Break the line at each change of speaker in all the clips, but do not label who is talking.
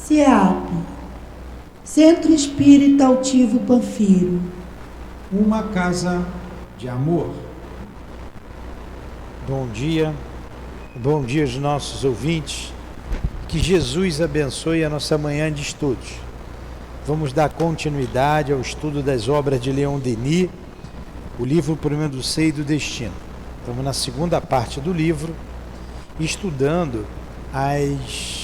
CEAP, Centro Espírita Altivo Panfiro.
Uma casa de amor.
Bom dia aos nossos ouvintes. Que Jesus abençoe a nossa manhã de estudos. Vamos dar continuidade ao estudo das obras de Leon Denis, o livro O Problema do Ser e do Destino. Estamos na segunda parte do livro, estudando as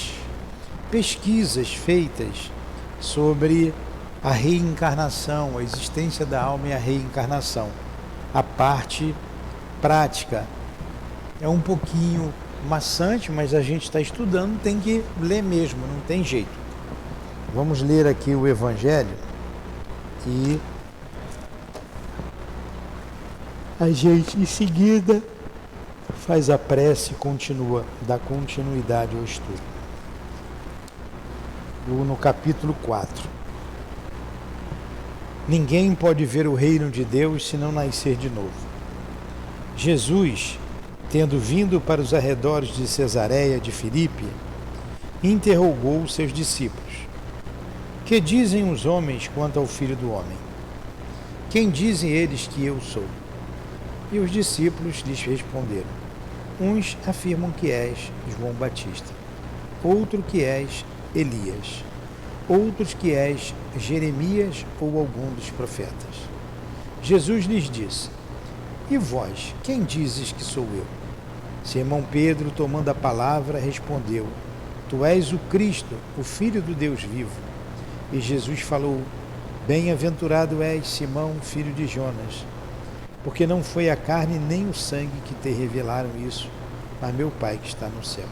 pesquisas feitas sobre a reencarnação, a existência da alma e a reencarnação. A parte prática é um pouquinho maçante, mas a gente está estudando, tem que ler mesmo, não tem jeito. Vamos ler aqui o Evangelho e a gente em seguida faz a prece e dá continuidade ao estudo. No capítulo 4. Ninguém pode ver o reino de Deus se não nascer de novo. Jesus, tendo vindo para os arredores de Cesareia de Filipe, interrogou seus discípulos: Que dizem os homens quanto ao Filho do Homem? Quem dizem eles que eu sou? E os discípulos lhes responderam: Uns afirmam que és João Batista, outro que és Elias, outros que és Jeremias ou algum dos profetas. Jesus lhes disse: E vós, quem dizes que sou eu? Simão Pedro, tomando a palavra, respondeu: Tu és o Cristo, o Filho do Deus vivo. E Jesus falou: Bem-aventurado és, Simão, filho de Jonas, porque não foi a carne nem o sangue que te revelaram isso, mas meu Pai que está no céu.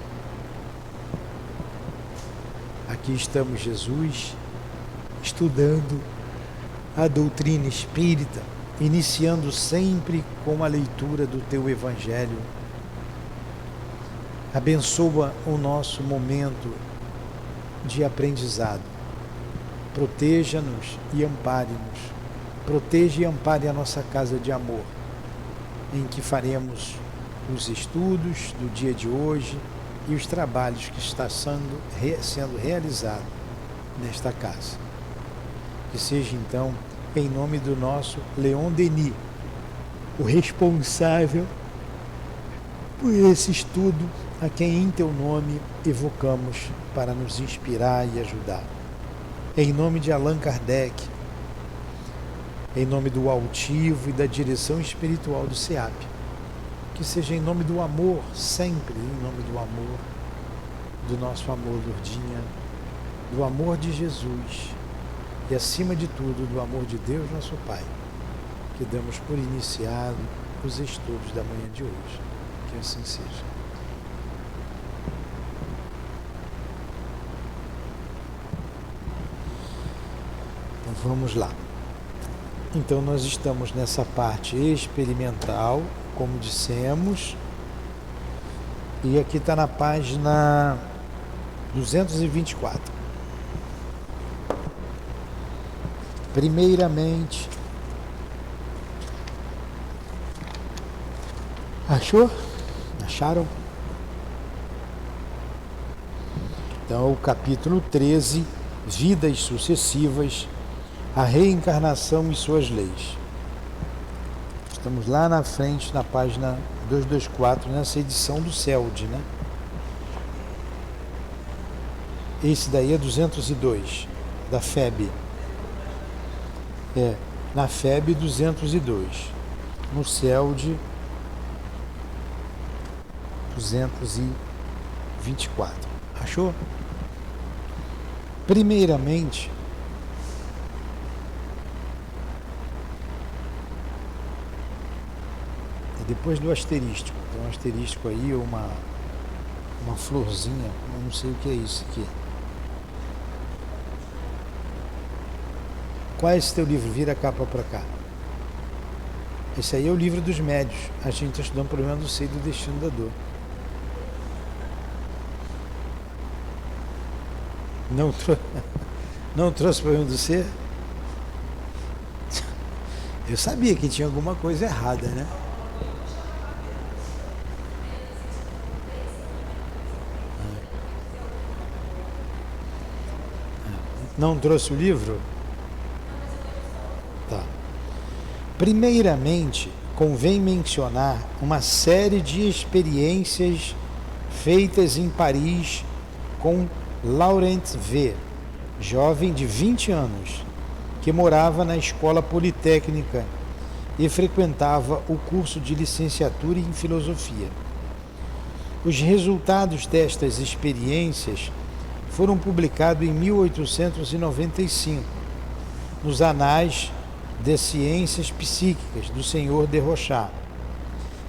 Aqui estamos, Jesus, estudando a doutrina espírita, iniciando sempre com a leitura do teu Evangelho. Abençoa o nosso momento de aprendizado. Proteja-nos e ampare-nos. Proteja e ampare a nossa casa de amor, em que faremos os estudos do dia de hoje e os trabalhos que está sendo realizado nesta casa. Que seja então em nome do nosso Leon Denis, o responsável por esse estudo, a quem em teu nome evocamos para nos inspirar e ajudar. Em nome de Allan Kardec, em nome do altivo e da direção espiritual do CEAP, que seja em nome do amor, sempre em nome do amor, do nosso amor, Lourdinha, do amor de Jesus e, acima de tudo, do amor de Deus, nosso Pai, que damos por iniciado os estudos da manhã de hoje. Que assim seja. Então vamos lá. Então nós estamos nessa parte experimental, como dissemos, e aqui está na página 224. Primeiramente, achou? Acharam? Então, o capítulo 13, Vidas Sucessivas, a reencarnação e suas leis. Estamos lá na frente, na página 224, nessa edição do CELD, né? Esse daí é 202, da FEB. Na FEB 202. No CELD 224. Achou? Primeiramente, depois do asterístico, tem um asterístico aí, uma florzinha, eu não sei o que é isso aqui. Qual é esse teu livro? Vira a capa para cá. Esse aí é o livro dos médios. A gente está estudando o Problema do Ser e do Destino da Dor. Não trouxe o Problema do Ser? Eu sabia que tinha alguma coisa errada, né? Não trouxe o livro? Tá. Primeiramente, convém mencionar uma série de experiências feitas em Paris com Laurent V., jovem de 20 anos, que morava na escola politécnica e frequentava o curso de licenciatura em filosofia. Os resultados destas experiências foram publicados em 1895, nos Anais de Ciências Psíquicas do Sr. de Rochat.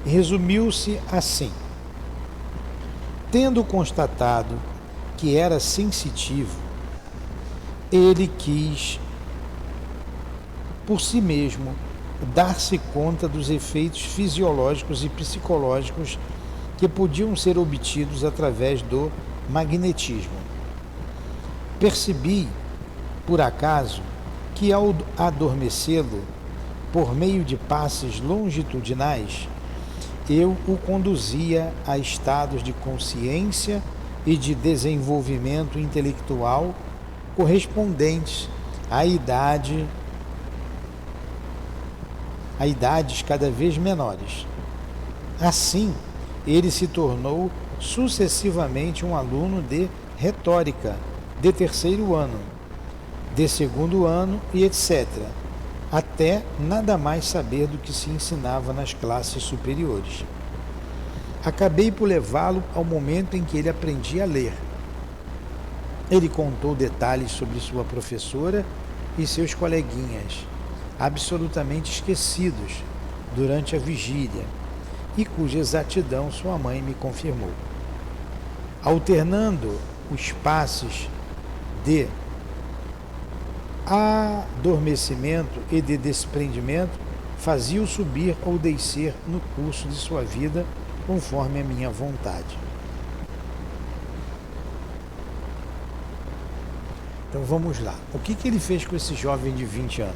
Resumiu-se assim: tendo constatado que era sensitivo, ele quis, por si mesmo, dar-se conta dos efeitos fisiológicos e psicológicos que podiam ser obtidos através do magnetismo. Percebi, por acaso, que ao adormecê-lo, por meio de passes longitudinais, eu o conduzia a estados de consciência e de desenvolvimento intelectual correspondentes à idades cada vez menores. Assim, ele se tornou sucessivamente um aluno de retórica de terceiro ano, de segundo ano e etc., até nada mais saber do que se ensinava nas classes superiores. Acabei por levá-lo ao momento em que ele aprendia a ler. Ele contou detalhes sobre sua professora e seus coleguinhas, absolutamente esquecidos durante a vigília, e cuja exatidão sua mãe me confirmou. Alternando os passes de adormecimento e de desprendimento, fazia-o subir ou descer no curso de sua vida conforme a minha vontade. Então vamos lá. O que ele fez com esse jovem de 20 anos?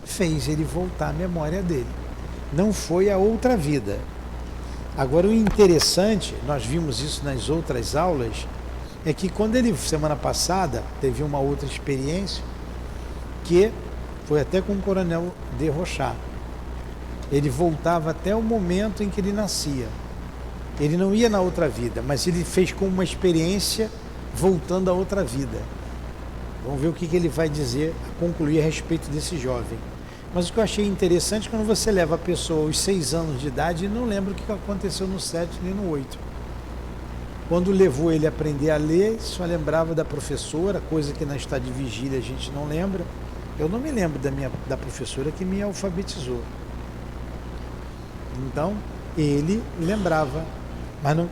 Fez ele voltar à memória dele. Não foi a outra vida. Agora, o interessante, nós vimos isso nas outras aulas, é que quando ele, semana passada, teve uma outra experiência, que foi até com o coronel de Rochat. Ele voltava até o momento em que ele nascia. Ele não ia na outra vida, mas ele fez como uma experiência voltando à outra vida. Vamos ver o que ele vai dizer, a concluir a respeito desse jovem. Mas o que eu achei interessante, quando você leva a pessoa aos 6 anos de idade, ele não lembra o que aconteceu no 7 nem no 8. Quando levou ele a aprender a ler, só lembrava da professora, coisa que na estado de vigília a gente não lembra. Eu não me lembro da professora que me alfabetizou. Então, ele lembrava, mas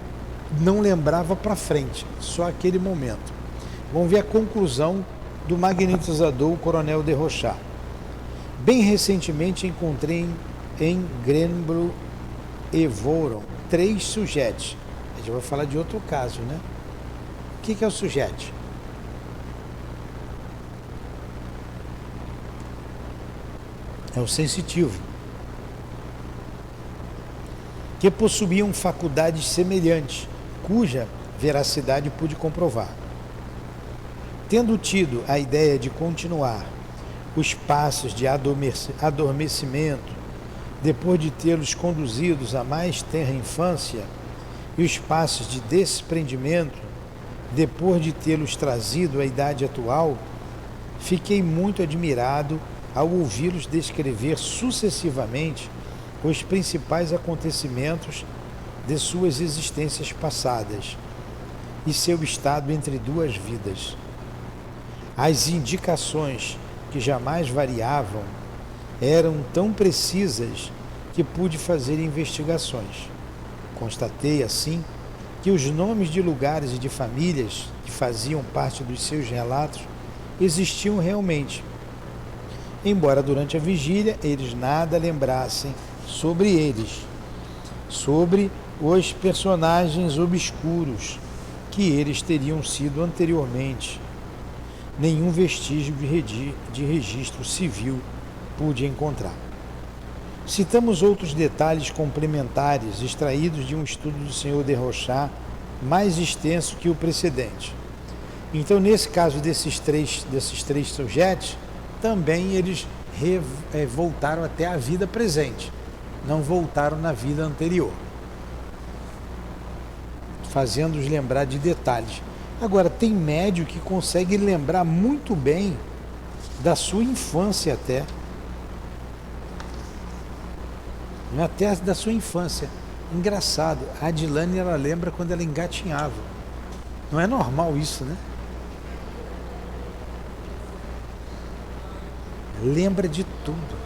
não lembrava para frente, só aquele momento. Vamos ver a conclusão do magnetizador Coronel de Rochat. Bem recentemente encontrei em Grenbrough e Voron 3 sujeitos. A gente vai falar de outro caso, né? O que é o sujeito? É o sensitivo, que possuíam faculdades semelhantes, cuja veracidade pude comprovar. Tendo tido a ideia de continuar os passos de adormecimento, depois de tê-los conduzidos à mais tenra infância, e os passos de desprendimento, depois de tê-los trazido à idade atual, fiquei muito admirado ao ouvi-los descrever sucessivamente os principais acontecimentos de suas existências passadas e seu estado entre duas vidas. As indicações, que jamais variavam, eram tão precisas que pude fazer investigações. Constatei, assim, que os nomes de lugares e de famílias que faziam parte dos seus relatos existiam realmente, embora durante a vigília eles nada lembrassem sobre eles, sobre os personagens obscuros que eles teriam sido anteriormente. Nenhum vestígio de registro civil pude encontrar. Citamos outros detalhes complementares extraídos de um estudo do Sr. de Rochat mais extenso que o precedente. Então, nesse caso desses três sujeitos, também eles voltaram até a vida presente, não voltaram na vida anterior, fazendo-os lembrar de detalhes. Agora, tem médium que consegue lembrar muito bem da sua infância até da sua infância. Engraçado, a Adilane, ela lembra quando ela engatinhava. Não é normal isso, né? Lembra de tudo.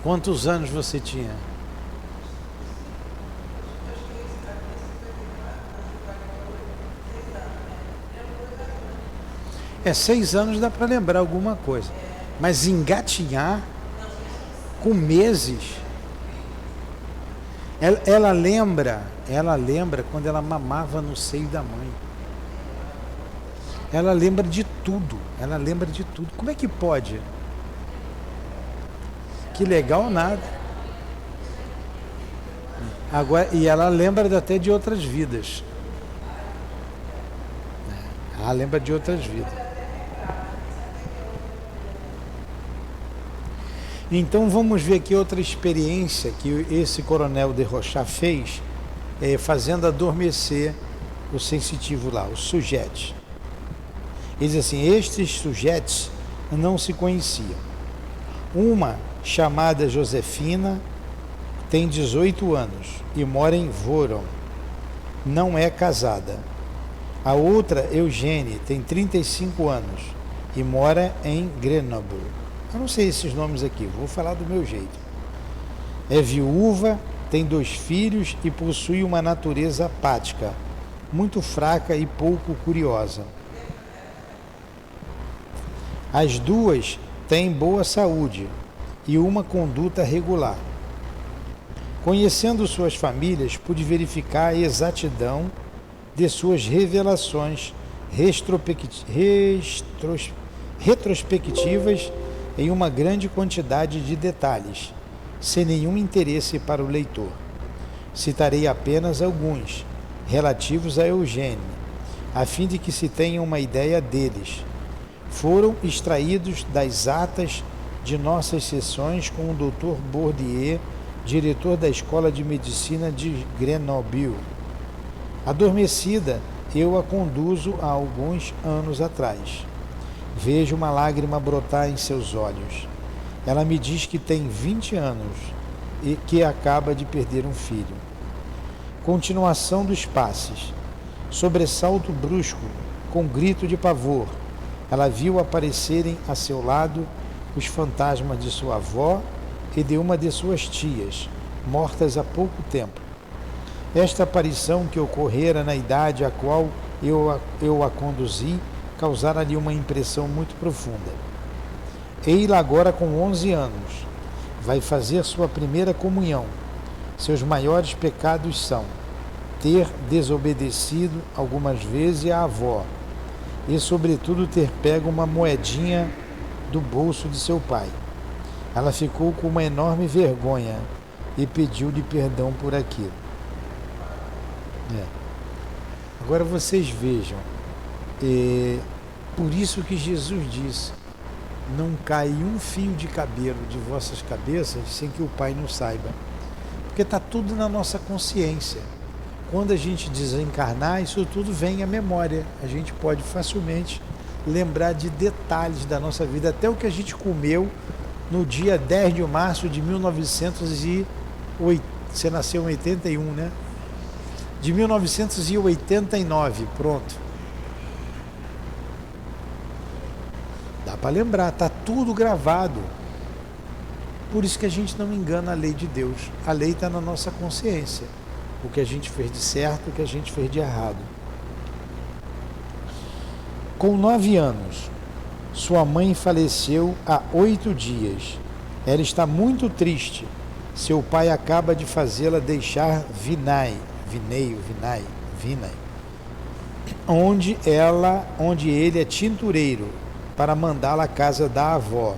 Quantos anos você tinha? É, 6 anos dá para lembrar alguma coisa. Mas engatinhar com meses. Ela lembra quando ela mamava no seio da mãe. Ela lembra de tudo. Como é que pode? Que legal nada. Agora, e ela lembra até de outras vidas. Ela lembra de outras vidas. Então vamos ver aqui outra experiência que esse coronel de Rochas fez, fazendo adormecer o sensitivo lá, os sujeitos. Ele diz assim: estes sujeitos não se conheciam. Uma, chamada Josefina, tem 18 anos e mora em Voron. Não é casada. A outra, Eugênie, tem 35 anos e mora em Grenoble. Eu não sei esses nomes aqui, vou falar do meu jeito. É viúva, tem 2 filhos e possui uma natureza apática, muito fraca e pouco curiosa. As duas têm boa saúde e uma conduta regular. Conhecendo suas famílias, pude verificar a exatidão de suas revelações retrospectivas em uma grande quantidade de detalhes, sem nenhum interesse para o leitor. Citarei apenas alguns, relativos a Eugênie, a fim de que se tenha uma ideia deles. Foram extraídos das atas de nossas sessões com o Dr. Bourdieu, diretor da Escola de Medicina de Grenoble. Adormecida, eu a conduzo há alguns anos atrás. Vejo uma lágrima brotar em seus olhos. Ela me diz que tem 20 anos e que acaba de perder um filho. Continuação dos passes. Sobressalto brusco, com grito de pavor. Ela viu aparecerem a seu lado os fantasmas de sua avó e de uma de suas tias, mortas há pouco tempo. Esta aparição, que ocorrera na idade a qual eu a conduzi, causara-lhe uma impressão muito profunda. Ei-la agora com 11 anos. Vai fazer sua primeira comunhão. Seus maiores pecados são ter desobedecido algumas vezes à avó e, sobretudo, ter pego uma moedinha do bolso de seu pai. Ela ficou com uma enorme vergonha e pediu-lhe perdão por aquilo. Agora vocês vejam, por isso que Jesus disse: não cai um fio de cabelo de vossas cabeças sem que o Pai não saiba. Porque está tudo na nossa consciência. Quando a gente desencarnar, isso tudo vem à memória. A gente pode facilmente lembrar de detalhes da nossa vida, até o que a gente comeu no dia 10 de março de 1908. Você nasceu em 81, né? De 1989, pronto. Dá para lembrar, está tudo gravado. Por isso que a gente não engana a lei de Deus. A lei está na nossa consciência. O que a gente fez de certo, o que a gente fez de errado. Com 9 anos, sua mãe faleceu há 8 dias. Ela está muito triste. Seu pai acaba de fazê-la deixar Vinai, onde ele é tintureiro, para mandá-la à casa da avó,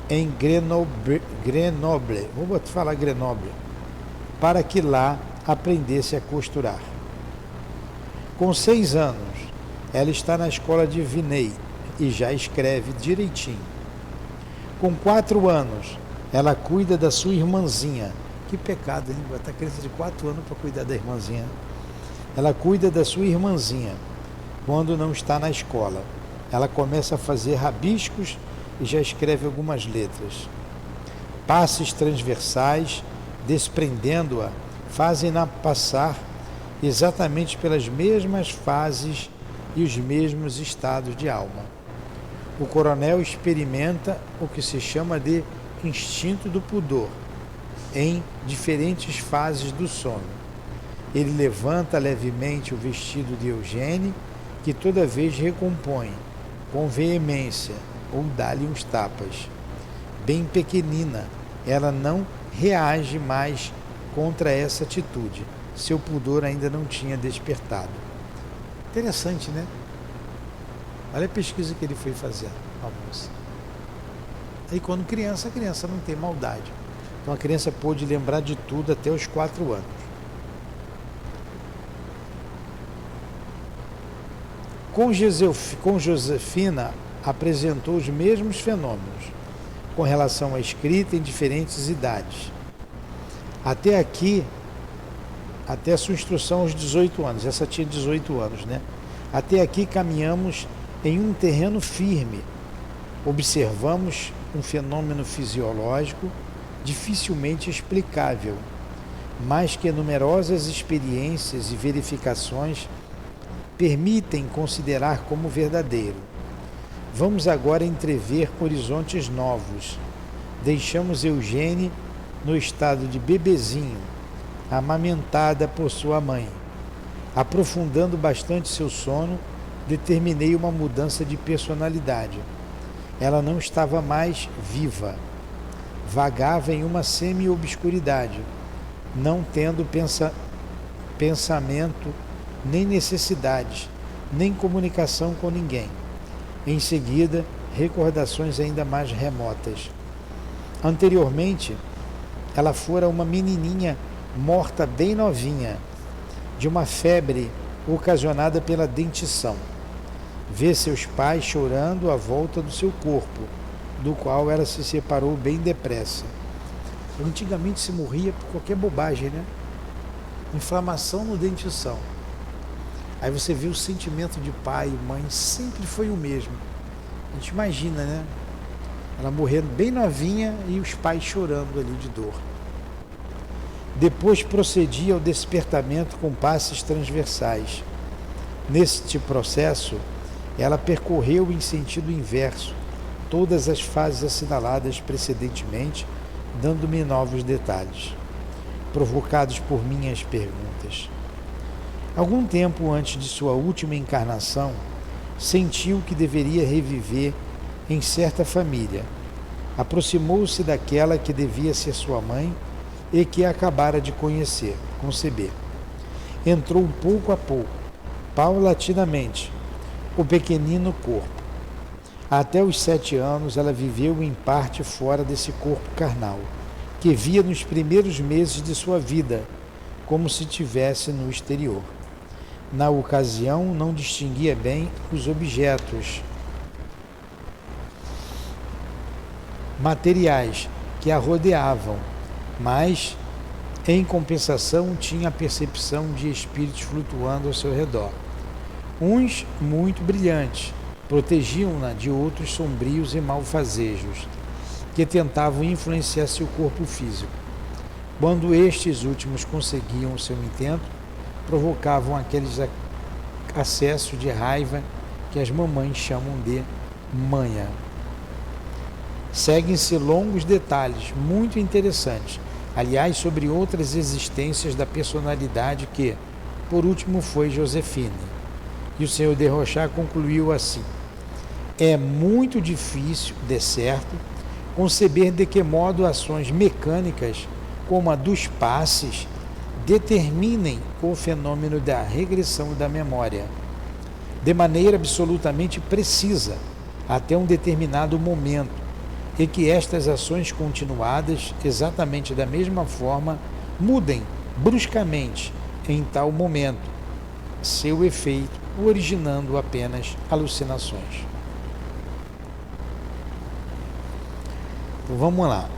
em Grenoble, vou falar Grenoble, para que lá aprendesse a costurar. Com 6 anos, ela está na escola de Vinay e já escreve direitinho. Com 4 anos, ela cuida da sua irmãzinha. Que pecado, hein? Botar criança de 4 anos para cuidar da irmãzinha. Ela cuida da sua irmãzinha quando não está na escola. Ela começa a fazer rabiscos e já escreve algumas letras. Passes transversais, desprendendo-a, fazem-na passar exatamente pelas mesmas fases e os mesmos estados de alma. O coronel experimenta o que se chama de instinto do pudor em diferentes fases do sono. Ele levanta levemente o vestido de Eugênie, que toda vez recompõe com veemência ou dá-lhe uns tapas. Bem pequenina, ela não reage mais contra essa atitude. Seu pudor ainda não tinha despertado. Interessante, né? Olha a pesquisa que ele foi fazer, a moça. Aí quando criança, a criança não tem maldade. Então a criança pôde lembrar de tudo até os 4 anos. Com Josefina, apresentou os mesmos fenômenos, com relação à escrita em diferentes idades. Até aqui, até a sua instrução aos 18 anos, essa tinha 18 anos, né? Até aqui caminhamos em um terreno firme. Observamos um fenômeno fisiológico dificilmente explicável, mas que numerosas experiências e verificações permitem considerar como verdadeiro. Vamos agora entrever horizontes novos. Deixamos Eugênie no estado de bebezinho, amamentada por sua mãe. Aprofundando bastante seu sono, determinei uma mudança de personalidade. Ela não estava mais viva. Vagava em uma semi-obscuridade, não tendo pensamento, nem necessidades, nem comunicação com ninguém. Em seguida, recordações ainda mais remotas. Anteriormente, ela fora uma menininha morta bem novinha, de uma febre ocasionada pela dentição. Vê seus pais chorando à volta do seu corpo, do qual ela se separou bem depressa. Antigamente se morria por qualquer bobagem, né? Inflamação no dentição. Aí você vê o sentimento de pai e mãe, sempre foi o mesmo. A gente imagina, né? Ela morrendo bem novinha e os pais chorando ali de dor. Depois procedia ao despertamento com passes transversais. Neste processo, ela percorreu em sentido inverso todas as fases assinaladas precedentemente, dando-me novos detalhes, provocados por minhas perguntas. Algum tempo antes de sua última encarnação, sentiu que deveria reviver em certa família. Aproximou-se daquela que devia ser sua mãe e que acabara de conceber. Entrou pouco a pouco, paulatinamente, o pequenino corpo. Até os 7 anos ela viveu em parte fora desse corpo carnal, que via nos primeiros meses de sua vida, como se estivesse no exterior. Na ocasião, não distinguia bem os objetos materiais que a rodeavam, mas, em compensação, tinha a percepção de espíritos flutuando ao seu redor. Uns muito brilhantes, protegiam-na de outros sombrios e malfazejos, que tentavam influenciar seu corpo físico. Quando estes últimos conseguiam o seu intento, provocavam aqueles acessos de raiva que as mamães chamam de manha. Seguem-se longos detalhes muito interessantes, aliás, sobre outras existências da personalidade que, por último, foi Josefine. E o Sr. de Rochard concluiu assim: é muito difícil, de certo, conceber de que modo ações mecânicas como a dos passes, determinem o fenômeno da regressão da memória, de maneira absolutamente precisa, até um determinado momento, e que estas ações continuadas, exatamente da mesma forma, mudem bruscamente em tal momento seu efeito, originando apenas alucinações. Então vamos lá.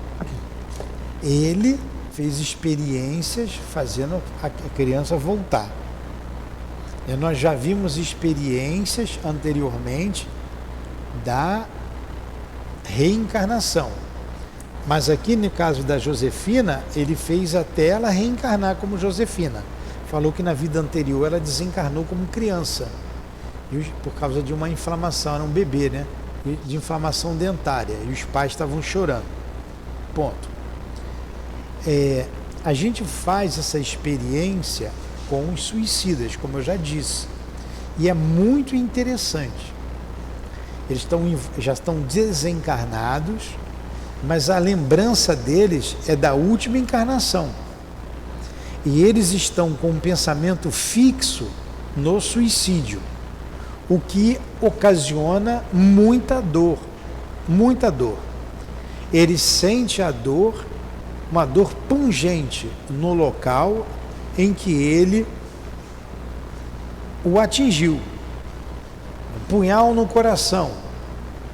Ele fez experiências fazendo a criança voltar. E nós já vimos experiências anteriormente da reencarnação. Mas aqui no caso da Josefina, ele fez até ela reencarnar como Josefina. Falou que na vida anterior ela desencarnou como criança, por causa de uma inflamação, era um bebê, né? De inflamação dentária, e os pais estavam chorando. Ponto. A gente faz essa experiência com os suicidas, como eu já disse, e é muito interessante. Eles já estão desencarnados, mas a lembrança deles é da última encarnação. E eles estão com um pensamento fixo no suicídio, o que ocasiona muita dor, muita dor. Ele sente a dor, uma dor pungente no local em que ele o atingiu. Um punhal no coração.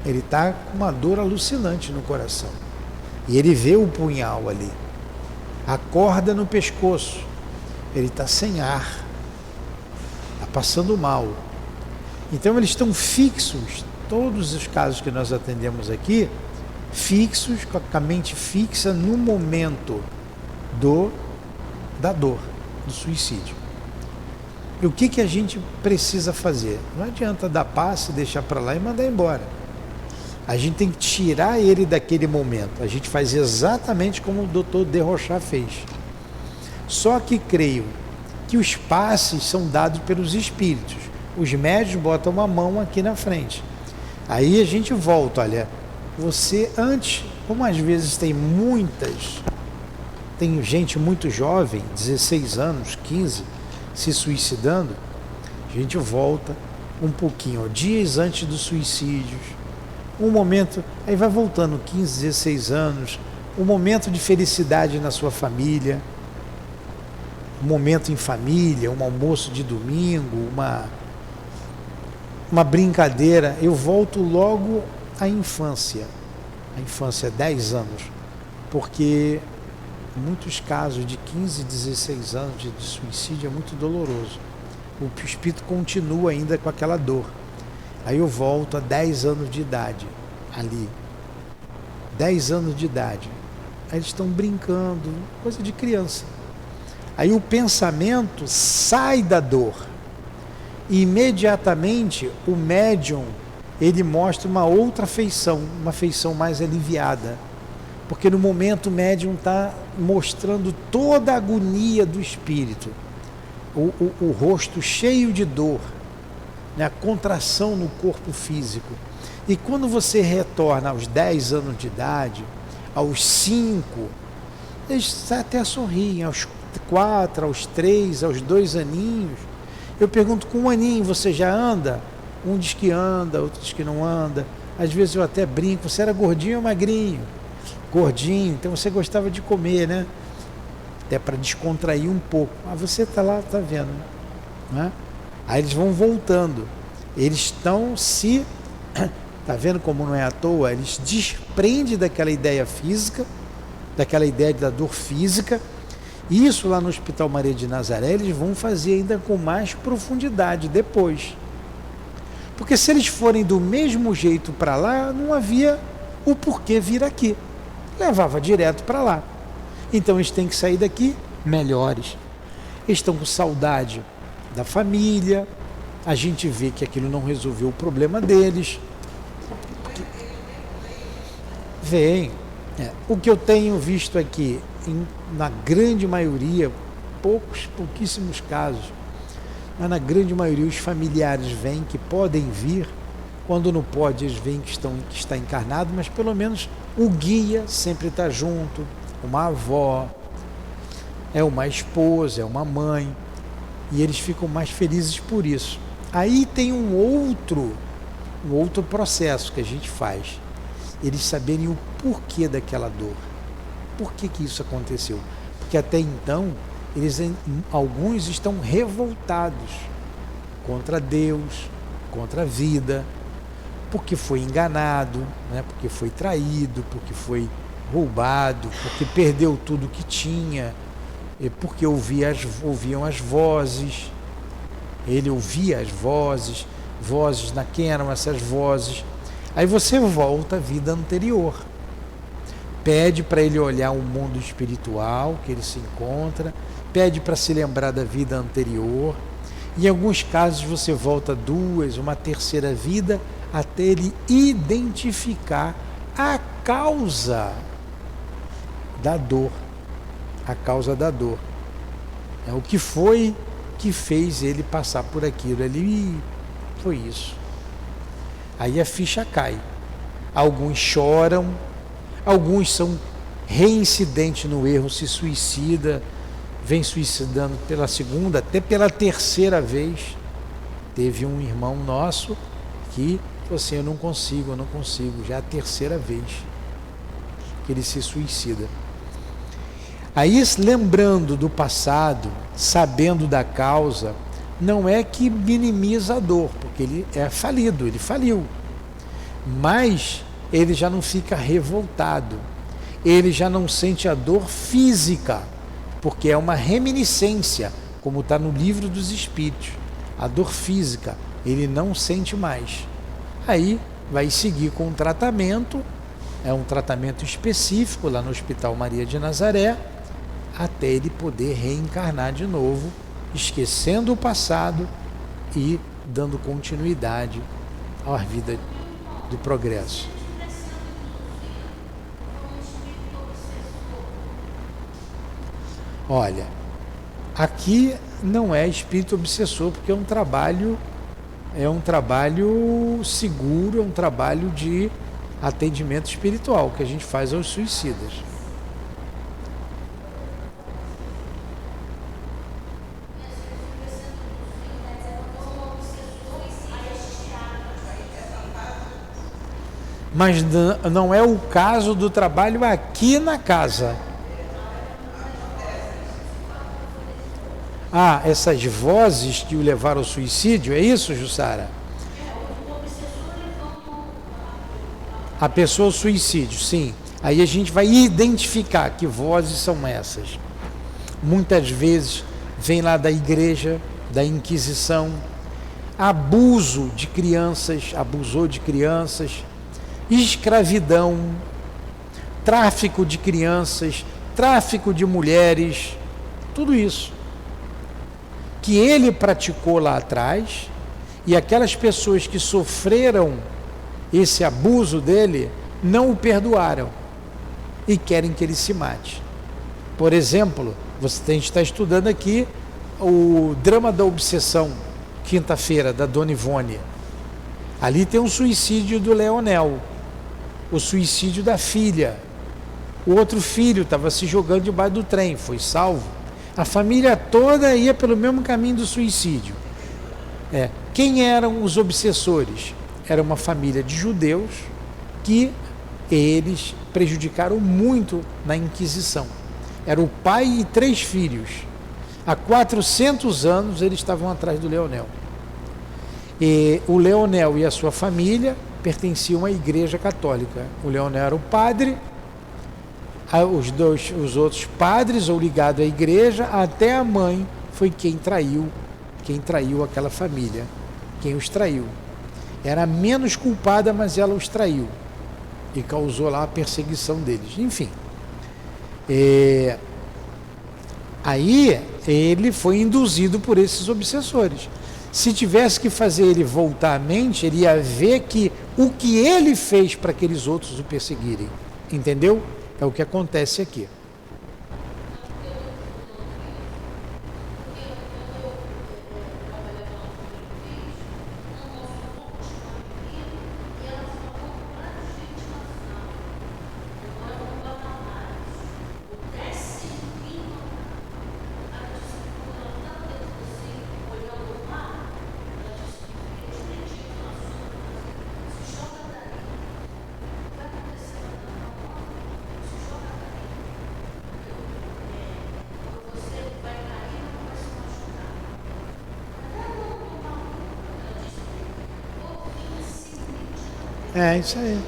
Ele está com uma dor alucinante no coração. E ele vê o punhal ali. A corda no pescoço. Ele está sem ar. Está passando mal. Então eles estão fixos, todos os casos que nós atendemos aqui, fixos, com a mente fixa no momento da dor, do suicídio. E o que a gente precisa fazer? Não adianta dar passe, deixar para lá e mandar embora. A gente tem que tirar ele daquele momento. A gente faz exatamente como o Dr. Desrochers fez. Só que creio que os passes são dados pelos espíritos. Os médios botam uma mão aqui na frente. Aí a gente volta, olha, você antes, como às vezes tem gente muito jovem, 16 anos, 15, se suicidando, a gente volta um pouquinho, ó, dias antes dos suicídios, um momento, aí vai voltando 15, 16 anos, um momento de felicidade na sua família, um momento em família, um almoço de domingo, uma brincadeira. Eu volto logo à infância, 10 anos, porque muitos casos de 15, 16 anos de suicídio é muito doloroso. O espírito continua ainda com aquela dor. Aí eu volto a 10 anos de idade, ali. 10 anos de idade. Aí eles estão brincando, coisa de criança. Aí o pensamento sai da dor. E imediatamente o médium, ele mostra uma outra feição, uma feição mais aliviada. Porque no momento o médium está mostrando toda a agonia do espírito. O rosto cheio de dor, né? A contração no corpo físico. E quando você retorna aos 10 anos de idade, aos 5, eles até sorriem, aos 4, aos 3, aos 2 aninhos. Eu pergunto, com 1 aninho você já anda? Um diz que anda, outro diz que não anda. Às vezes eu até brinco, você era gordinho ou magrinho? Gordinho, então você gostava de comer, né? Até para descontrair um pouco. Mas você está lá, está vendo, né? Aí eles vão voltando. Eles estão se... Está vendo como não é à toa? Eles desprendem daquela ideia física, daquela ideia da dor física. Isso lá no Hospital Maria de Nazaré eles vão fazer ainda com mais profundidade depois. Porque se eles forem do mesmo jeito para lá, não havia o porquê vir aqui. Levava direto para lá. Então eles têm que sair daqui melhores. Eles estão com saudade da família. A gente vê que aquilo não resolveu o problema deles. Vem. O que eu tenho visto aqui, na grande maioria, pouquíssimos casos, mas na grande maioria os familiares vêm que podem vir. Quando não pode, eles veem que está encarnado, mas pelo menos o guia sempre está junto, uma avó, é uma esposa, é uma mãe, e eles ficam mais felizes por isso. Aí tem um outro processo que a gente faz, eles saberem o porquê daquela dor, por que isso aconteceu, porque até então alguns estão revoltados contra Deus, contra a vida, porque foi enganado, né? Porque foi traído, porque foi roubado, porque perdeu tudo que tinha, porque ouviam as vozes, ele ouvia as vozes, quem eram essas vozes? Aí você volta à vida anterior, pede para ele olhar o mundo espiritual que ele se encontra, pede para se lembrar da vida anterior. Em alguns casos você volta uma terceira vida, até ele identificar a causa da dor. A causa da dor. É o que foi que fez ele passar por aquilo. Ele foi isso. Aí a ficha cai. Alguns choram, alguns são reincidentes no erro, se suicida, vem suicidando pela segunda, até pela terceira vez. Teve um irmão nosso que falou assim, eu não consigo, já é a terceira vez que ele se suicida. Aí, lembrando do passado, sabendo da causa, não é que minimiza a dor, porque ele é falido, ele faliu, mas ele já não fica revoltado, ele já não sente a dor física, porque é uma reminiscência, como está no Livro dos Espíritos. A dor física, ele não sente mais. Aí vai seguir com um tratamento, é um tratamento específico lá no Hospital Maria de Nazaré, até ele poder reencarnar de novo, esquecendo o passado e dando continuidade à vida do progresso. Olha, aqui não é espírito obsessor, porque é um trabalho seguro, é um trabalho de atendimento espiritual que a gente faz aos suicidas. Mas não é o caso do trabalho aqui na casa. Ah, essas vozes que o levaram ao suicídio, é isso, Jussara? A pessoa ao suicídio, sim. Aí a gente vai identificar que vozes são essas. Muitas vezes vem lá da igreja, da Inquisição, abuso de crianças, abusou de crianças, escravidão, tráfico de crianças, tráfico de mulheres, tudo isso que ele praticou lá atrás, e aquelas pessoas que sofreram esse abuso dele não o perdoaram e querem que ele se mate. Por exemplo, a gente está estudando aqui o Drama da Obsessão, quinta-feira, da Dona Ivone. Ali tem um suicídio do Leonel, o suicídio da filha. O outro filho estava se jogando debaixo do trem, foi salvo. A família toda ia pelo mesmo caminho do suicídio. Quem eram os obsessores? Era uma família de judeus que eles prejudicaram muito na Inquisição. Era o pai e 3 filhos. Há 400 anos eles estavam atrás do Leonel. E o Leonel e a sua família pertenciam à Igreja Católica. O Leonel era o padre, os outros padres, ou ligado à igreja, até a mãe foi quem traiu aquela família, quem os traiu. Era menos culpada, mas ela os traiu e causou lá a perseguição deles. Enfim, aí ele foi induzido por esses obsessores. Se tivesse que fazer ele voltar à mente, ele ia ver que o que ele fez para aqueles outros o perseguirem. Entendeu? É o que acontece aqui. É isso aí.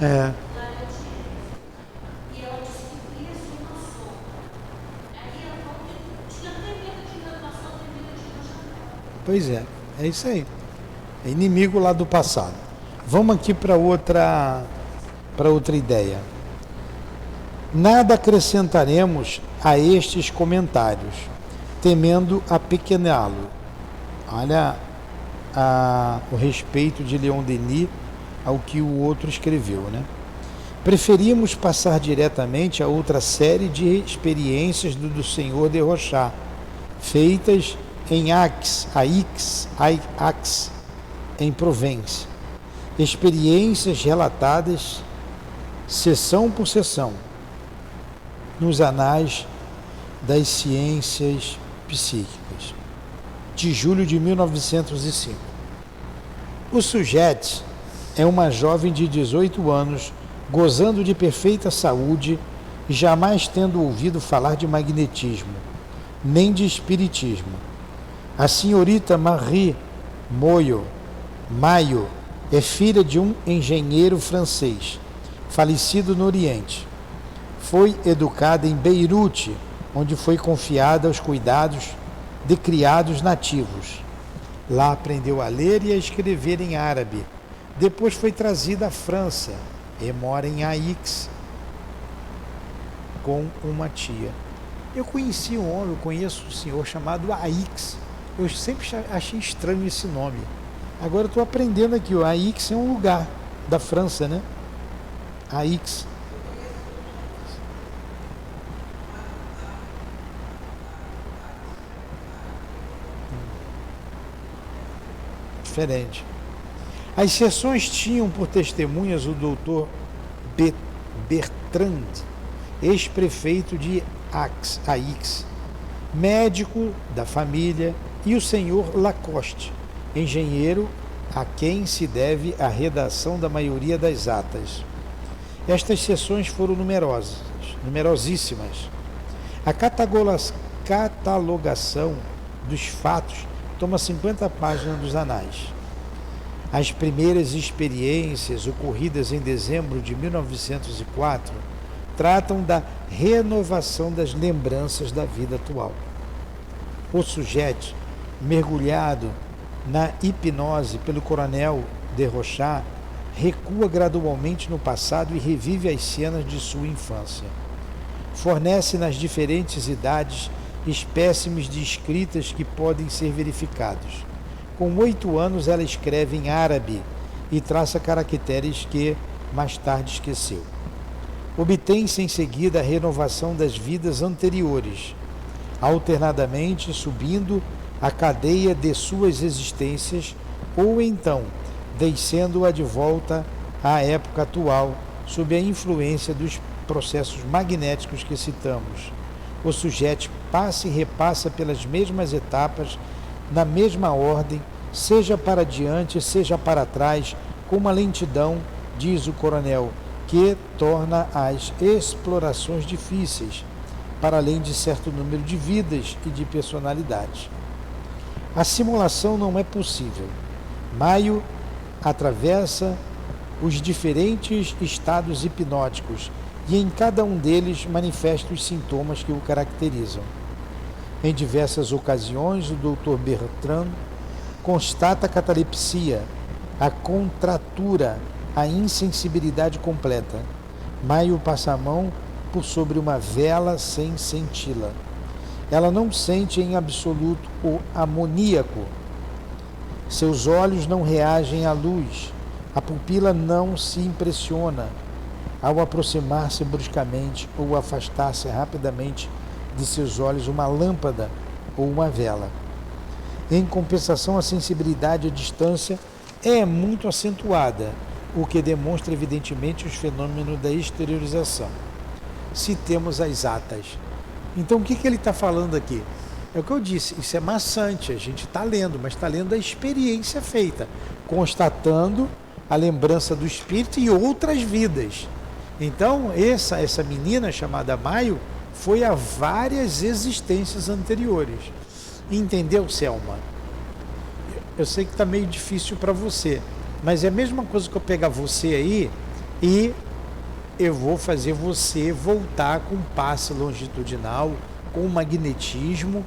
É. Pois é isso aí. É inimigo lá do passado. Vamos aqui para outra ideia. Nada acrescentaremos a estes comentários, temendo apequená-lo. Olha o respeito de Leon Denis ao que o outro escreveu, né? Preferimos passar diretamente a outra série de experiências do Senhor de Rochas, feitas em Aix, em Provence. Experiências relatadas sessão por sessão nos anais das ciências psíquicas, de julho de 1905. O sujeito é uma jovem de 18 anos, gozando de perfeita saúde e jamais tendo ouvido falar de magnetismo, nem de espiritismo. A senhorita Marie Mayo é filha de um engenheiro francês, falecido no Oriente. Foi educada em Beirute, onde foi confiada aos cuidados de criados nativos. Lá aprendeu a ler e a escrever em árabe. Depois foi trazida à França e mora em Aix com uma tia. Eu conheci um homem, eu conheço um senhor chamado Aix. Eu sempre achei estranho esse nome. Agora eu estou aprendendo aqui, o Aix é um lugar da França, né? Aix. Diferente. As sessões tinham por testemunhas o doutor Bertrand, ex-prefeito de Aix, médico da família, e o senhor Lacoste, engenheiro a quem se deve a redação da maioria das atas. Estas sessões foram numerosíssimas. A catalogação dos fatos toma 50 páginas dos anais. As primeiras experiências ocorridas em dezembro de 1904 tratam da renovação das lembranças da vida atual. O sujeito, mergulhado na hipnose pelo coronel de Rochas, recua gradualmente no passado e revive as cenas de sua infância. Fornece nas diferentes idades espécimes de escritas que podem ser verificados. Com 8 anos ela escreve em árabe e traça caracteres que mais tarde esqueceu. Obtém-se em seguida a renovação das vidas anteriores, alternadamente subindo a cadeia de suas existências ou então descendo-a de volta à época atual sob a influência dos processos magnéticos que citamos. O sujeito passa e repassa pelas mesmas etapas, na mesma ordem, seja para diante, seja para trás, com uma lentidão, diz o coronel, que torna as explorações difíceis, para além de certo número de vidas e de personalidades. A simulação não é possível. Maio atravessa os diferentes estados hipnóticos e em cada um deles manifesta os sintomas que o caracterizam. Em diversas ocasiões, o Dr. Bertrand constata a catalepsia, a contratura, a insensibilidade completa. Maio passa a mão por sobre uma vela sem senti-la. Ela não sente em absoluto o amoníaco. Seus olhos não reagem à luz. A pupila não se impressiona ao aproximar-se bruscamente ou afastar-se rapidamente de seus olhos uma lâmpada ou uma vela. Em compensação, a sensibilidade à distância é muito acentuada, o que demonstra evidentemente os fenômenos da exteriorização. Citemos as atas. Então, o que ele está falando aqui? É o que eu disse, isso é maçante, a gente está lendo, mas está lendo a experiência feita, constatando a lembrança do espírito e outras vidas. Então, essa menina chamada Maio foi a várias existências anteriores. Entendeu, Selma? Eu sei que está meio difícil para você, Mas é a mesma coisa que eu pegar você aí e eu vou fazer você voltar com um passe longitudinal, com um magnetismo,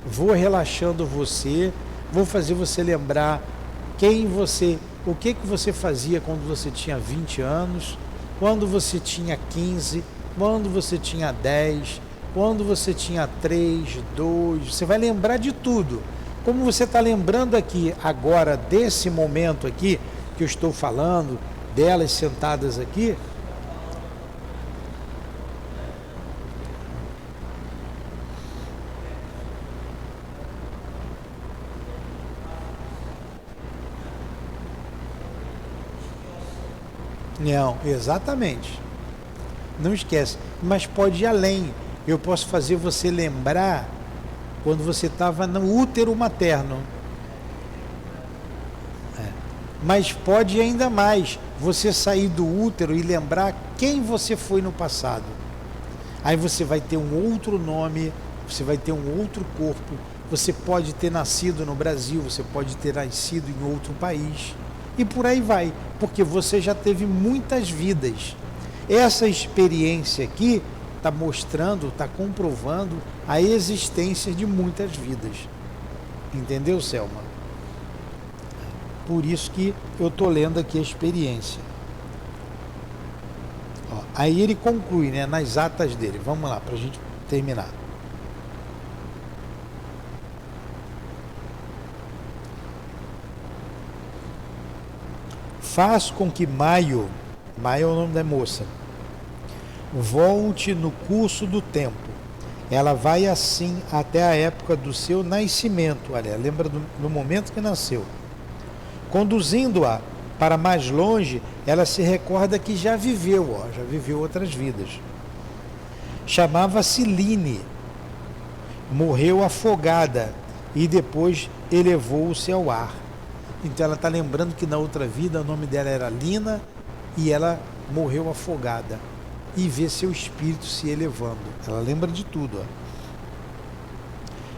vou relaxando você, vou fazer você lembrar o que você fazia quando você tinha 20 anos, quando você tinha 15, quando você tinha 10, quando você tinha 3, 2, você vai lembrar de tudo. Como você está lembrando aqui agora desse momento aqui que eu estou falando, delas sentadas aqui, não, exatamente. Não esquece. Mas pode ir além. Eu posso fazer você lembrar quando você estava no útero materno. Mas pode ir ainda mais. Você sair do útero e lembrar quem você foi no passado. Aí você vai ter um outro nome, você vai ter um outro corpo. Você pode ter nascido no Brasil, você pode ter nascido em outro país. E por aí vai, porque você já teve muitas vidas. Essa experiência aqui está mostrando, está comprovando a existência de muitas vidas. Entendeu, Selma? Por isso que eu estou lendo aqui a experiência. Ó, aí ele conclui, né, nas atas dele. Vamos lá, para a gente terminar. Faz com que Maio é o nome da moça, volte no curso do tempo. Ela vai assim até a época do seu nascimento. Olha, lembra do momento que nasceu. Conduzindo-a para mais longe, ela se recorda que já viveu outras vidas. Chamava-se Line, morreu afogada e depois elevou-se ao ar. Então ela está lembrando que na outra vida o nome dela era Lina e ela morreu afogada. E vê seu espírito se elevando. Ela lembra de tudo. Ó.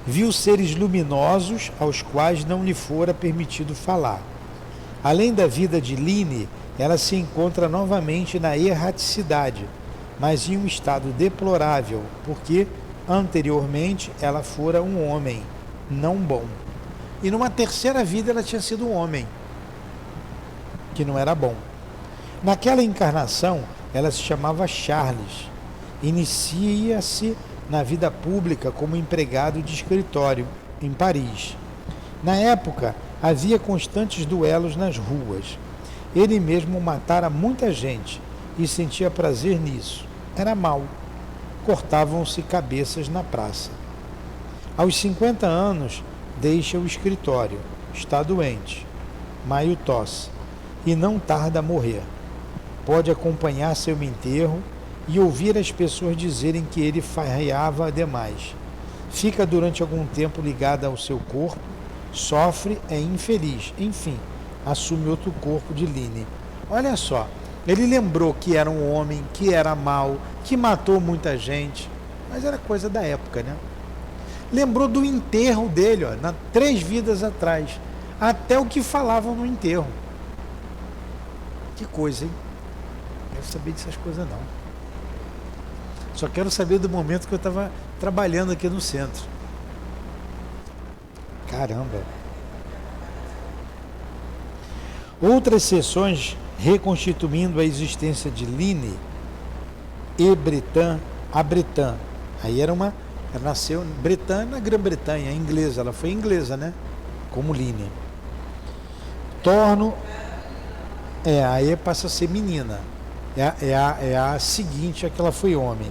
Viu seres luminosos aos quais não lhe fora permitido falar. Além da vida de Line, ela se encontra novamente na erraticidade, mas em um estado deplorável, porque anteriormente ela fora um homem, não bom. E numa terceira vida ela tinha sido um homem, que não era bom. Naquela encarnação, ela se chamava Charles. Inicia-se na vida pública como empregado de escritório, em Paris. Na época, havia constantes duelos nas ruas. Ele mesmo matara muita gente e sentia prazer nisso. Era mau. Cortavam-se cabeças na praça. Aos 50 anos, deixa o escritório. Está doente. Maio tosse. E não tarda a morrer. Pode acompanhar seu enterro e ouvir as pessoas dizerem que ele farreava demais. Fica durante algum tempo ligada ao seu corpo, sofre, é infeliz, enfim, assume outro corpo de Line. Olha só, ele lembrou que era um homem, que era mau, que matou muita gente, mas era coisa da época, né? Lembrou do enterro dele, ó, 3 vidas atrás, até o que falavam no enterro. Que coisa, hein? Não quero saber dessas coisas não. Só quero saber do momento que eu estava trabalhando aqui no centro. Caramba! Outras sessões reconstituindo a existência de Line e a Bretan. Aí ela nasceu em Bretan, na Grã-Bretanha, inglesa. Ela foi inglesa, né? Como Line. Aí passa a ser menina. É a seguinte, a que ela foi homem.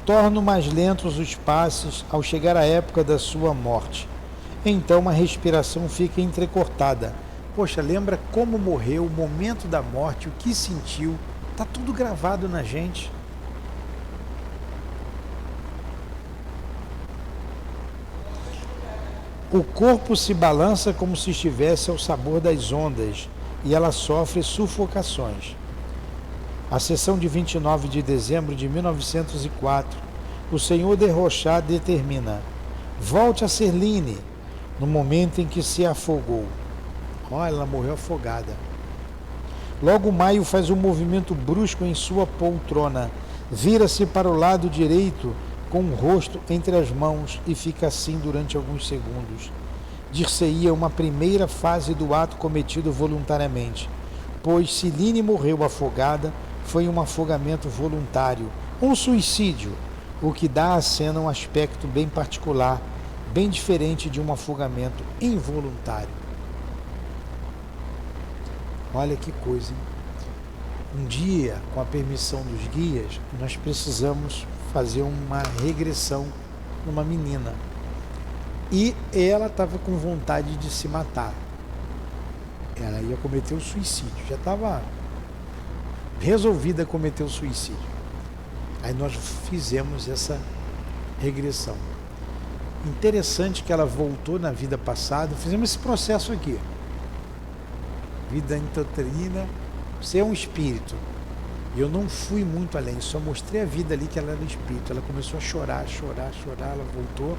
Torno mais lentos os passos ao chegar à época da sua morte. Então a respiração fica entrecortada. Poxa, lembra como morreu, o momento da morte, o que sentiu. Está tudo gravado na gente. O corpo se balança como se estivesse ao sabor das ondas e ela sofre sufocações. A sessão de 29 de dezembro de 1904, o senhor de Rochat determina: volte a ser Line, no momento em que se afogou. Olha, ela morreu afogada. Logo Maio faz um movimento brusco em sua poltrona, vira-se para o lado direito com o rosto entre as mãos e fica assim durante alguns segundos. Dir-se-ia uma primeira fase do ato cometido voluntariamente, pois se Line morreu afogada, foi um afogamento voluntário, um suicídio, o que dá à cena um aspecto bem particular, bem diferente de um afogamento involuntário. Olha que coisa, hein? Um dia, com a permissão dos guias, nós precisamos fazer uma regressão numa menina. E ela estava com vontade de se matar. Ela ia cometer o suicídio. Já estava resolvida a cometer o suicídio. Aí nós fizemos essa regressão. Interessante que ela voltou na vida passada. Fizemos esse processo aqui. Vida intrauterina. Você é um espírito. Eu não fui muito além, só mostrei a vida ali que ela era espírito. Ela começou a chorar, ela voltou,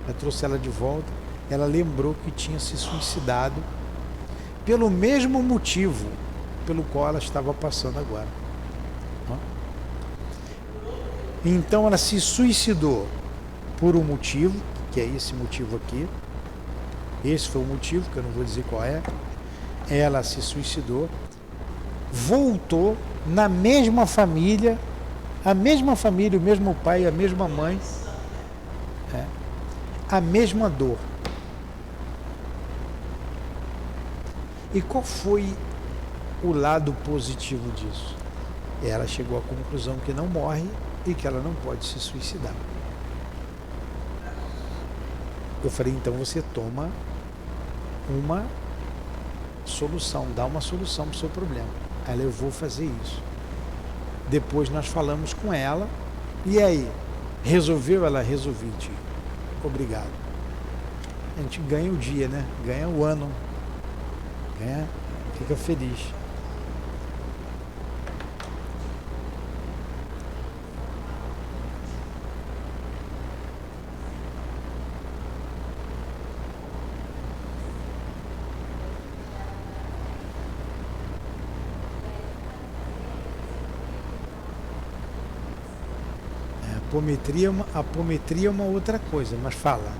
eu trouxe ela de volta. Ela lembrou que tinha se suicidado pelo mesmo motivo pelo qual ela estava passando agora. Então ela se suicidou por um motivo, que é esse motivo aqui. Esse foi o motivo, que eu não vou dizer qual é. Ela se suicidou, voltou na mesma família, o mesmo pai, a mesma mãe, a mesma dor. E qual foi o lado positivo disso? Ela chegou à conclusão que não morre e que ela não pode se suicidar. Eu falei, então você toma uma solução, dá uma solução para o seu problema. Ela, eu vou fazer isso. Depois nós falamos com ela, e aí? Resolveu? Ela, resolvi, tio. Obrigado. A gente ganha o dia, né? Ganha o ano. Fica feliz. A apometria é uma outra coisa, mas fala.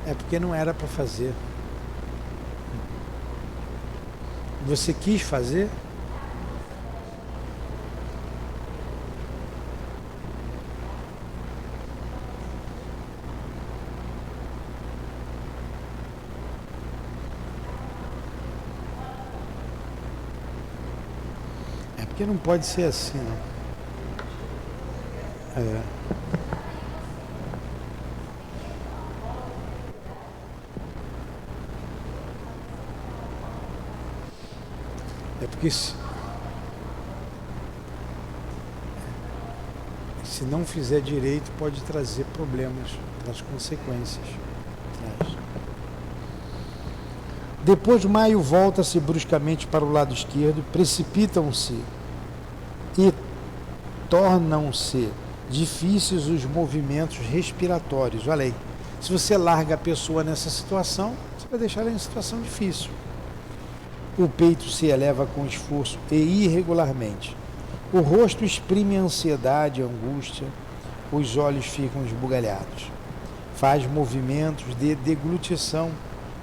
É porque não era para fazer. Você quis fazer? Porque não pode ser assim, não. É porque se não fizer direito pode trazer problemas nas consequências. Depois Maio volta-se bruscamente para o lado esquerdo, precipitam-se e tornam-se difíceis os movimentos respiratórios. Olha aí, se você larga a pessoa nessa situação, você vai deixar ela em situação difícil. O peito se eleva com esforço e irregularmente. O rosto exprime ansiedade e angústia, os olhos ficam esbugalhados. Faz movimentos de deglutição,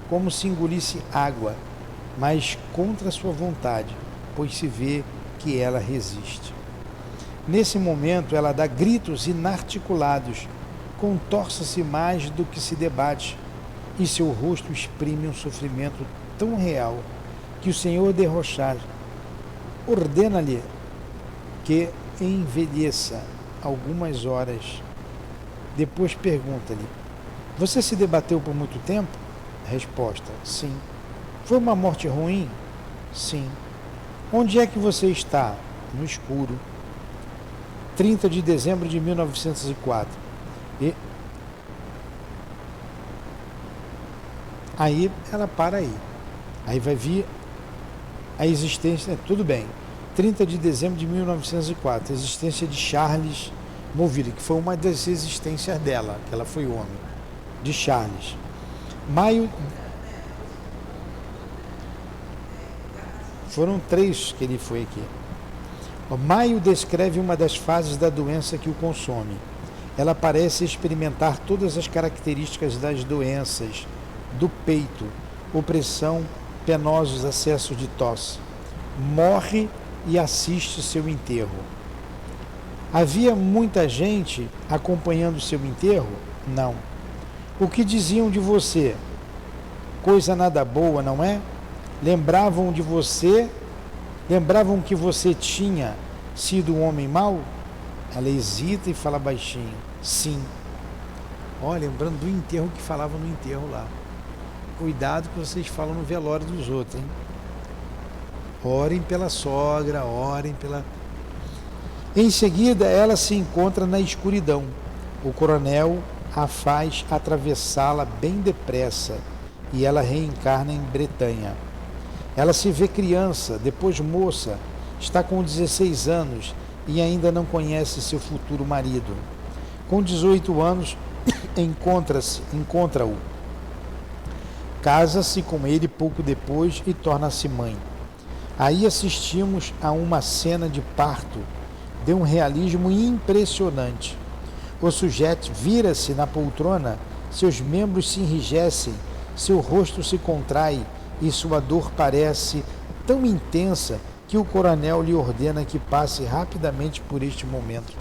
como se engolisse água, mas contra sua vontade, pois se vê que ela resiste. Nesse momento, ela dá gritos inarticulados, contorce-se mais do que se debate, e seu rosto exprime um sofrimento tão real que o Senhor de Rochard ordena-lhe que envelheça algumas horas. Depois pergunta-lhe: você se debateu por muito tempo? Resposta: sim. Foi uma morte ruim? Sim. Onde é que você está? No escuro. 30 de dezembro de 1904. E aí ela para aí. Aí vai vir a existência, tudo bem. 30 de dezembro de 1904, a existência de Charles movida, que foi uma das existências dela, que ela foi homem, de Charles. Maio. Foram 3 que ele foi aqui. Maio descreve uma das fases da doença que o consome. Ela parece experimentar todas as características das doenças do peito, opressão, penosos acessos de tosse. Morre e assiste seu enterro. Havia muita gente acompanhando seu enterro? Não. O que diziam de você? Coisa nada boa, não é? Lembravam de você? Lembravam que você tinha sido um homem mau? Ela hesita e fala baixinho. Sim. Lembrando do enterro que falavam no enterro lá. Cuidado que vocês falam no velório dos outros, hein? Orem pela sogra, orem pela... Em seguida, ela se encontra na escuridão. O coronel a faz atravessá-la bem depressa e ela reencarna em Bretanha. Ela se vê criança, depois moça, está com 16 anos e ainda não conhece seu futuro marido. Com 18 anos, encontra-o. Casa-se com ele pouco depois e torna-se mãe. Aí assistimos a uma cena de parto de um realismo impressionante. O sujeito vira-se na poltrona, seus membros se enrijecem, seu rosto se contrai e sua dor parece tão intensa que o coronel lhe ordena que passe rapidamente por este momento.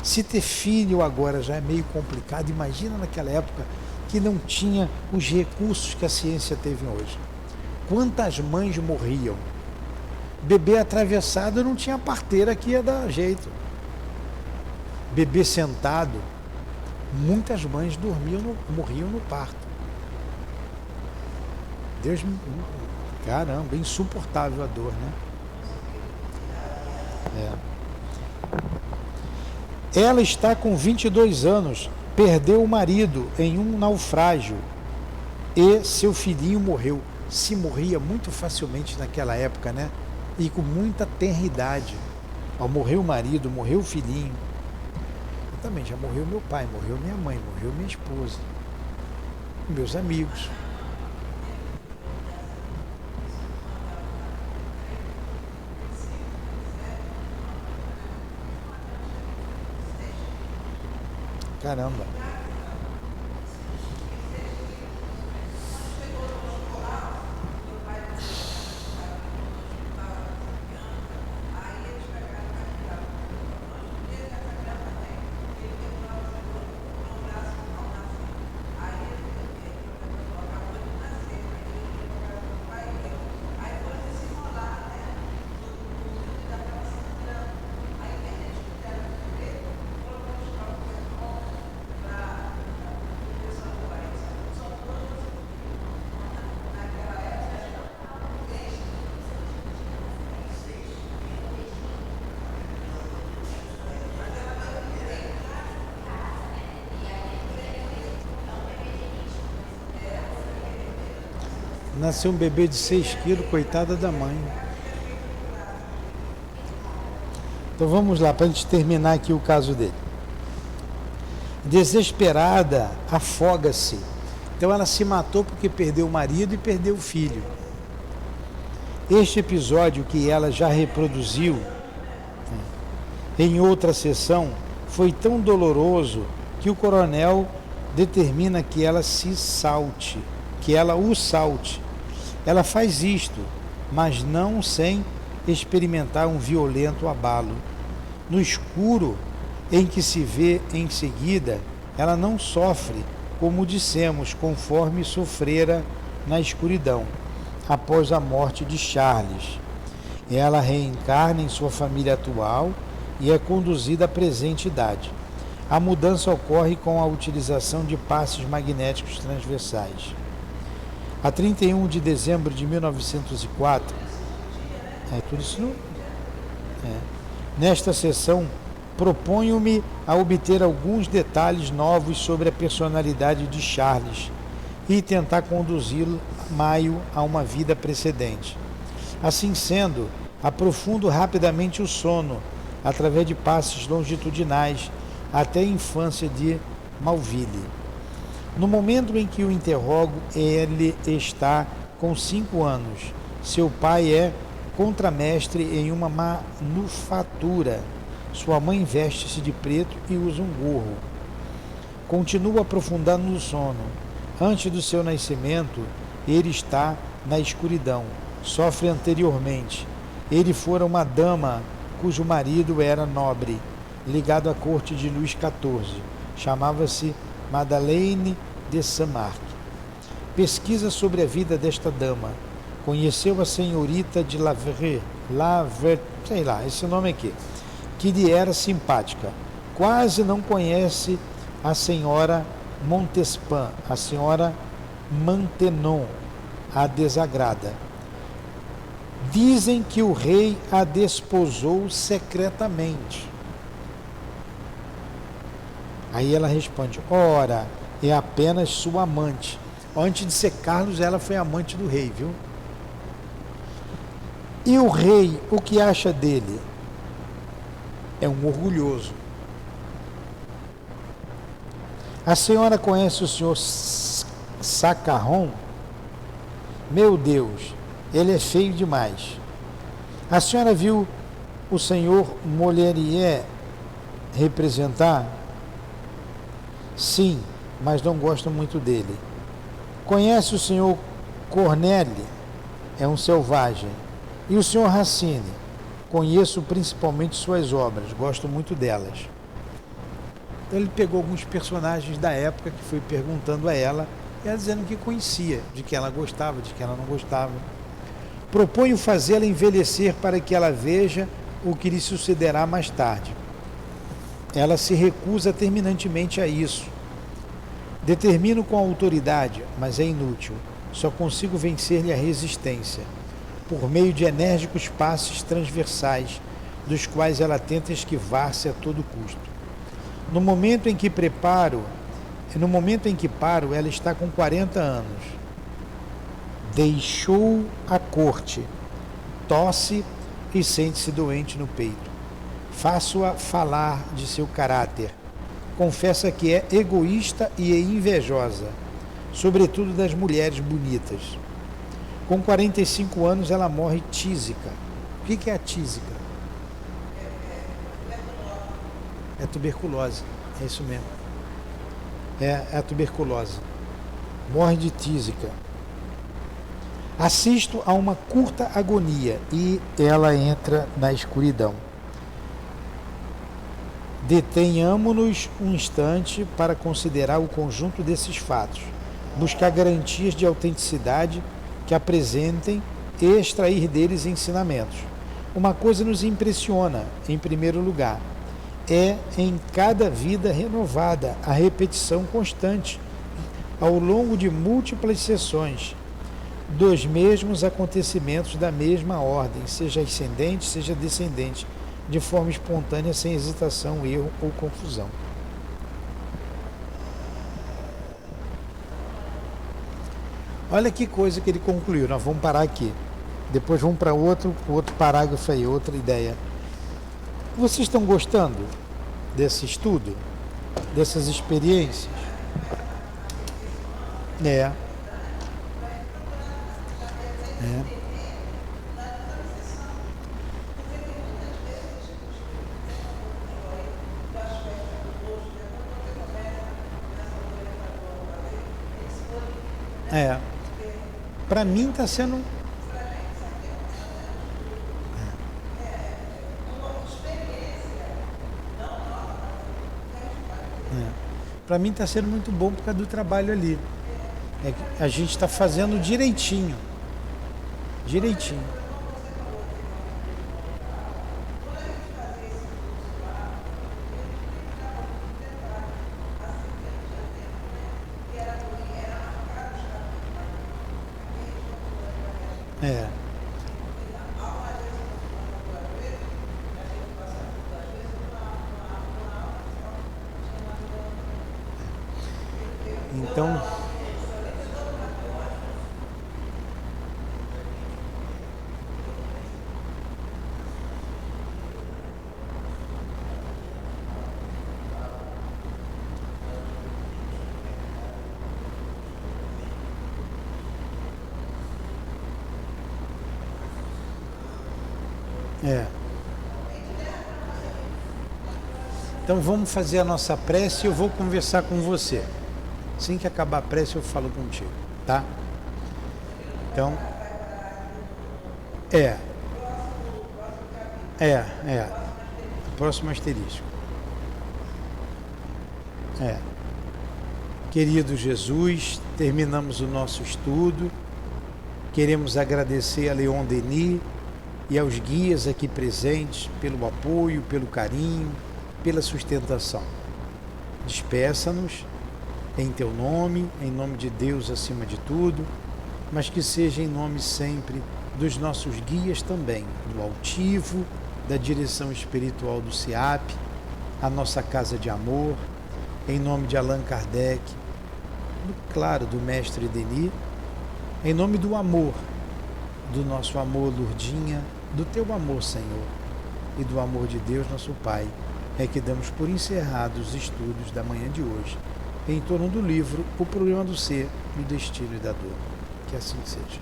Se ter filho agora já é meio complicado, imagina naquela época que não tinha os recursos que a ciência teve hoje. Quantas mães morriam? Bebê atravessado não tinha parteira que ia dar jeito. Bebê sentado, muitas mães morriam no parto. Deus, caramba, insuportável a dor, né? Ela está com 22 anos, perdeu o marido em um naufrágio e seu filhinho morreu. Se morria muito facilmente naquela época, né? E com muita tenridade. Morreu o marido, morreu o filhinho. Também já morreu meu pai, morreu minha mãe, morreu minha esposa, meus amigos. Caramba. Nasceu um bebê de 6 quilos, coitada da mãe. Então vamos lá, para a gente terminar aqui o caso dele. Desesperada, afoga-se. Então ela se matou porque perdeu o marido e perdeu o filho. Este episódio que ela já reproduziu em outra sessão foi tão doloroso que o coronel determina que ela se salte, que ela o salte. Ela faz isto, mas não sem experimentar um violento abalo. No escuro em que se vê em seguida, ela não sofre, como dissemos, conforme sofrera na escuridão, após a morte de Charles. Ela reencarna em sua família atual e é conduzida à presente idade. A mudança ocorre com a utilização de passes magnéticos transversais. A 31 de dezembro de 1904, tudo isso não... Nesta sessão, proponho-me a obter alguns detalhes novos sobre a personalidade de Charles e tentar conduzi-lo Maio a uma vida precedente. Assim sendo, aprofundo rapidamente o sono através de passes longitudinais até a infância de Malville. No momento em que o interrogo, ele está com 5 anos. Seu pai é contramestre em uma manufatura. Sua mãe veste-se de preto e usa um gorro. Continua aprofundado no sono. Antes do seu nascimento, ele está na escuridão. Sofre anteriormente. Ele fora uma dama cujo marido era nobre, ligado à corte de Luís XIV. Chamava-se Madeleine de Saint-Marc. Pesquisa sobre a vida desta dama. Conheceu a senhorita de sei lá, esse nome aqui, que lhe era simpática. Quase não conhece a senhora Montespan, a senhora Maintenon, a desagrada. Dizem que o rei a desposou secretamente. Aí ela responde: ora, é apenas sua amante. Antes de ser Carlos, ela foi amante do rei, viu? E o rei, o que acha dele? É um orgulhoso. A senhora conhece o senhor Sacarron? Meu Deus, ele é feio demais. A senhora viu o senhor Molière representar? Sim, mas não gosto muito dele. Conhece o senhor Corneille? É um selvagem. E o senhor Racine? Conheço principalmente suas obras, gosto muito delas. Então ele pegou alguns personagens da época que foi perguntando a ela, e ela dizendo que conhecia, de que ela gostava, de que ela não gostava. Proponho fazê-la envelhecer para que ela veja o que lhe sucederá mais tarde. Ela se recusa terminantemente a isso. Determino com autoridade, mas é inútil. Só consigo vencer-lhe a resistência, por meio de enérgicos passes transversais, dos quais ela tenta esquivar-se a todo custo. No momento em que paro, ela está com 40 anos. Deixou a corte, tosse e sente-se doente no peito. Faço-a falar de seu caráter. Confessa que é egoísta e é invejosa, sobretudo das mulheres bonitas. Com 45 anos ela morre tísica. O que é a tísica? É tuberculose, é isso mesmo. É a tuberculose. Morre de tísica. Assisto a uma curta agonia e ela entra na escuridão. Detenhamo-nos um instante para considerar o conjunto desses fatos, buscar garantias de autenticidade que apresentem e extrair deles ensinamentos. Uma coisa nos impressiona, em primeiro lugar, é em cada vida renovada a repetição constante, ao longo de múltiplas sessões, dos mesmos acontecimentos da mesma ordem, seja ascendente, seja descendente, de forma espontânea, sem hesitação, erro ou confusão. Olha que coisa que ele concluiu. Nós vamos parar aqui. Depois vamos para outro parágrafo aí, outra ideia. Vocês estão gostando desse estudo? Dessas experiências? É. Para mim está sendo... Para mim está sendo muito bom por causa do trabalho ali. A gente está fazendo direitinho. Então, Então vamos fazer a nossa prece e eu vou conversar com você. Assim que acabar a prece eu falo contigo, tá? Então, próximo asterisco. Querido Jesus, terminamos o nosso estudo. Queremos agradecer a Leon Denis e aos guias aqui presentes pelo apoio, pelo carinho, pela sustentação. Despeça-nos em teu nome, em nome de Deus acima de tudo, mas que seja em nome sempre dos nossos guias também, do Altivo, da direção espiritual do SEAP, a nossa Casa de Amor, em nome de Allan Kardec, claro, do Mestre Denis, em nome do amor, do nosso amor, Lourdinha, do teu amor, Senhor, e do amor de Deus, nosso Pai, é que damos por encerrados os estudos da manhã de hoje, em torno do livro O Problema do Ser, do Destino e da Dor. Que assim seja.